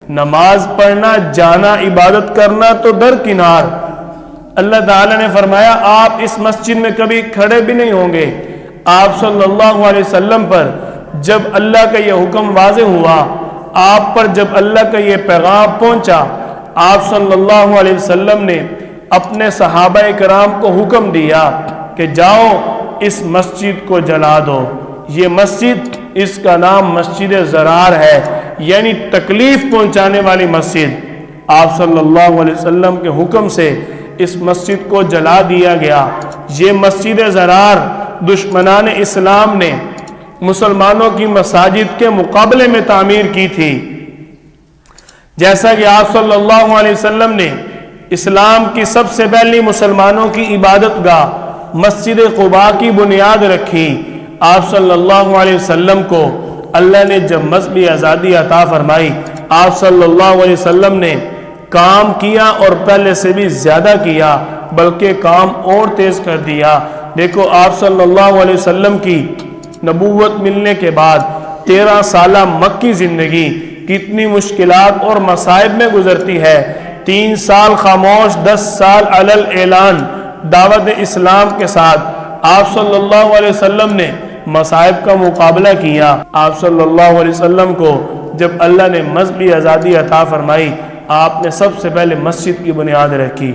نماز پڑھنا، جانا، عبادت کرنا تو درکنار، اللہ تعالیٰ نے فرمایا آپ اس مسجد میں کبھی کھڑے بھی نہیں ہوں گے۔ آپ صلی اللہ علیہ وسلم پر جب اللہ کا یہ حکم واضح ہوا، آپ پر جب اللہ کا یہ پیغام پہنچا، آپ صلی اللہ علیہ وسلم نے اپنے صحابہ کرام کو حکم دیا کہ جاؤ اس مسجد کو جلا دو۔ یہ مسجد، اس کا نام مسجد ضرار ہے، یعنی تکلیف پہنچانے والی مسجد۔ آپ صلی اللہ علیہ وسلم کے حکم سے اس مسجد کو جلا دیا گیا۔ یہ مسجد ضرار دشمنان اسلام نے مسلمانوں کی مساجد کے مقابلے میں تعمیر کی تھی۔ جیسا کہ آپ صلی اللہ علیہ وسلم نے اسلام کی سب سے پہلی مسلمانوں کی عبادت گاہ مسجد قباء کی بنیاد رکھی، آپ صلی اللہ علیہ وسلم کو اللہ نے جب مذہبی آزادی عطا فرمائی، آپ صلی اللہ علیہ وسلم نے کام کیا اور پہلے سے بھی زیادہ کیا، بلکہ کام اور تیز کر دیا۔ دیکھو آپ صلی اللہ علیہ وسلم کی نبوت ملنے کے بعد 13 سالہ مکی زندگی کتنی مشکلات اور مصائب میں گزرتی ہے۔ 3 سال خاموش، 10 سال علل اعلان دعوت اسلام کے ساتھ آپ صلی اللہ علیہ وسلم نے مصائب کا مقابلہ کیا۔ آپ صلی اللہ علیہ وسلم کو جب اللہ نے مذہبی آزادی عطا فرمائی، آپ نے سب سے پہلے مسجد کی بنیاد رکھی۔